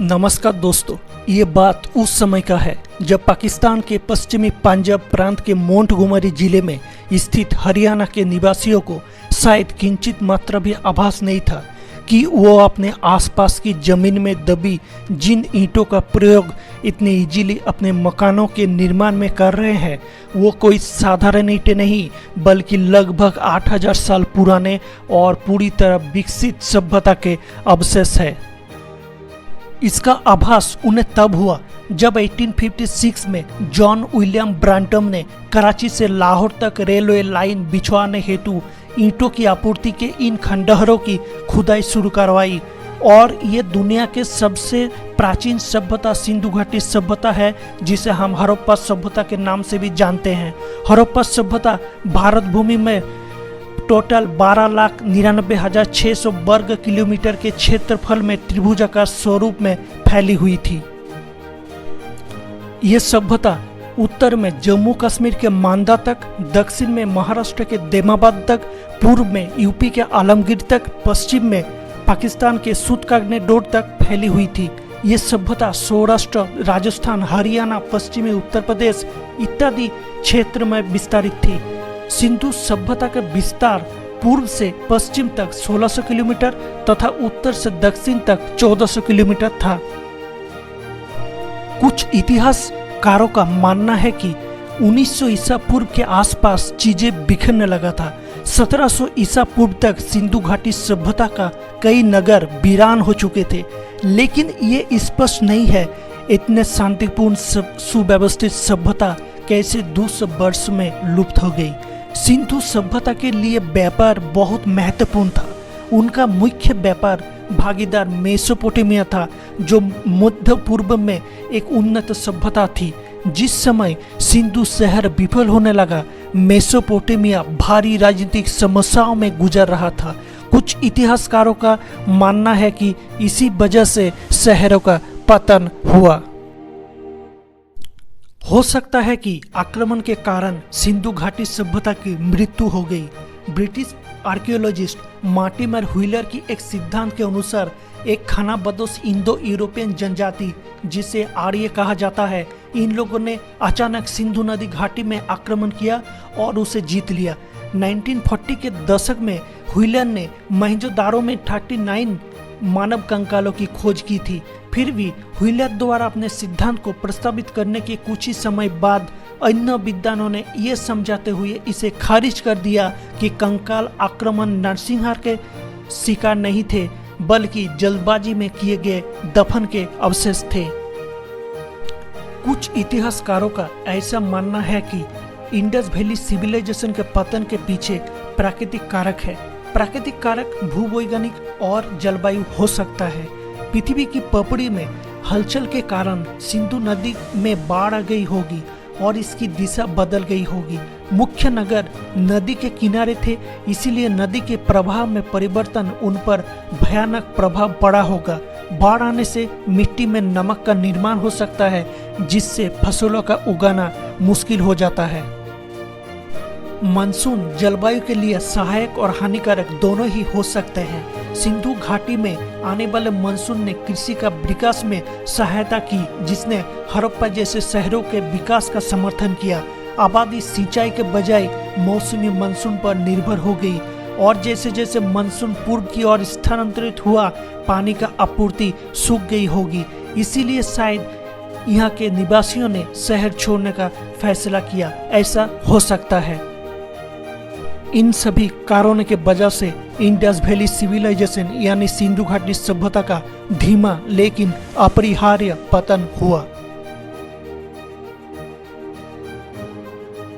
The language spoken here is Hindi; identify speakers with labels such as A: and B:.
A: नमस्कार दोस्तों, ये बात उस समय का है जब पाकिस्तान के पश्चिमी पंजाब प्रांत के मोंटगोमरी जिले में स्थित हरियाणा के निवासियों को शायद किंचित मात्रा भी आभास नहीं था कि वो अपने आसपास की जमीन में दबी जिन ईंटों का प्रयोग इतने इजीली अपने मकानों के निर्माण में कर रहे हैं वो कोई साधारण ईंटें नहीं बल्कि लगभग 8000 साल पुराने और पूरी तरह विकसित सभ्यता के अवशेष है। इसका आभास उन्हें तब हुआ जब 1856 में जॉन विलियम ब्रांटम ने कराची से लाहौर तक रेलवे लाइन बिछवाने हेतु ईंटों की आपूर्ति के इन खंडहरों की खुदाई शुरू करवाई और ये दुनिया के सबसे प्राचीन सभ्यता सिंधु घाटी सभ्यता है, जिसे हम हड़प्पा सभ्यता के नाम से भी जानते हैं। हड़प्पा सभ्यता भारत भूमि में टोटल 12,99,600 वर्ग किलोमीटर के क्षेत्रफल में त्रिभुजाकार स्वरूप में फैली हुई थी। यह सभ्यता उत्तर में जम्मू कश्मीर के मांदा तक, दक्षिण में महाराष्ट्र के देमाबाद तक, पूर्व में यूपी के आलमगीर तक, पश्चिम में पाकिस्तान के सूतकागनेडोर तक फैली हुई थी। ये सभ्यता सौराष्ट्र, राजस्थान, हरियाणा, पश्चिमी उत्तर प्रदेश इत्यादि क्षेत्र में विस्तारित थी। सिंधु सभ्यता का विस्तार पूर्व से पश्चिम तक 1600 किलोमीटर तथा उत्तर से दक्षिण तक 1400 किलोमीटर था। कुछ इतिहासकारों का मानना है कि 1900 ईसा पूर्व के आसपास चीजें बिखरने लगा था। 1700 ईसा पूर्व तक सिंधु घाटी सभ्यता का कई नगर वीरान हो चुके थे, लेकिन ये स्पष्ट नहीं है इतने शांतिपूर्ण सुव्यवस्थित सभ्यता कैसे 200 वर्ष में लुप्त हो गई। सिंधु सभ्यता के लिए व्यापार बहुत महत्वपूर्ण था। उनका मुख्य व्यापार भागीदार मेसोपोटामिया था, जो मध्य पूर्व में एक उन्नत सभ्यता थी। जिस समय सिंधु शहर विफल होने लगा, मेसोपोटामिया भारी राजनीतिक समस्याओं में गुजर रहा था। कुछ इतिहासकारों का मानना है कि इसी वजह से शहरों का पतन हुआ। हो सकता है कि आक्रमण के कारण सिंधु घाटी सभ्यता की मृत्यु हो गई। ब्रिटिश आर्कियोलॉजिस्ट मार्टिमर व्हीलर की एक सिद्धांत के अनुसार एक खानाबदोश इंडो यूरोपियन जनजाति, जिसे आर्य कहा जाता है, इन लोगों ने अचानक सिंधु नदी घाटी में आक्रमण किया और उसे जीत लिया। 1940 के दशक में व्हीलर ने मोहनजोदारो में 39 मानव कंकालों की खोज की थी। फिर भी व्हीलर द्वारा अपने सिद्धांत को प्रस्तावित करने के कुछ ही समय बाद अन्य विद्वानों ने यह समझाते हुए इसे खारिज कर दिया कि कंकाल आक्रमण नरसंहार के शिकार नहीं थे, बल्कि जल्दबाजी में किए गए दफन के अवशेष थे। कुछ इतिहासकारों का ऐसा मानना है कि इंडस वैली सिविलाइजेशन के पतन के पीछे प्राकृतिक कारक है। प्राकृतिक कारक भूवैज्ञानिक और जलवायु हो सकता है। पृथ्वी की पपड़ी में हलचल के कारण सिंधु नदी में बाढ़ आ गई होगी और इसकी दिशा बदल गई होगी। मुख्य नगर नदी के किनारे थे, इसीलिए नदी के प्रवाह में परिवर्तन उन पर भयानक प्रभाव पड़ा होगा। बाढ़ आने से मिट्टी में नमक का निर्माण हो सकता है, जिससे फसलों का उगाना मुश्किल हो जाता है। मानसून जलवायु के लिए सहायक और हानिकारक दोनों ही हो सकते हैं। सिंधु घाटी में आने वाले मानसून ने कृषि का विकास में सहायता की, जिसने हड़प्पा जैसे शहरों के विकास का समर्थन किया। आबादी सिंचाई के बजाय मौसमी मानसून पर निर्भर हो गई और जैसे जैसे मानसून पूर्व की ओर स्थानांतरित हुआ, पानी का आपूर्ति सूख गई होगी। इसीलिए शायद यहाँ के निवासियों ने शहर छोड़ने का फैसला किया। ऐसा हो सकता है। इन सभी कारणों के वजह से इंडस वैली सिविलाइजेशन यानी सिंधु घाटी सभ्यता का धीमा लेकिन अपरिहार्य पतन हुआ।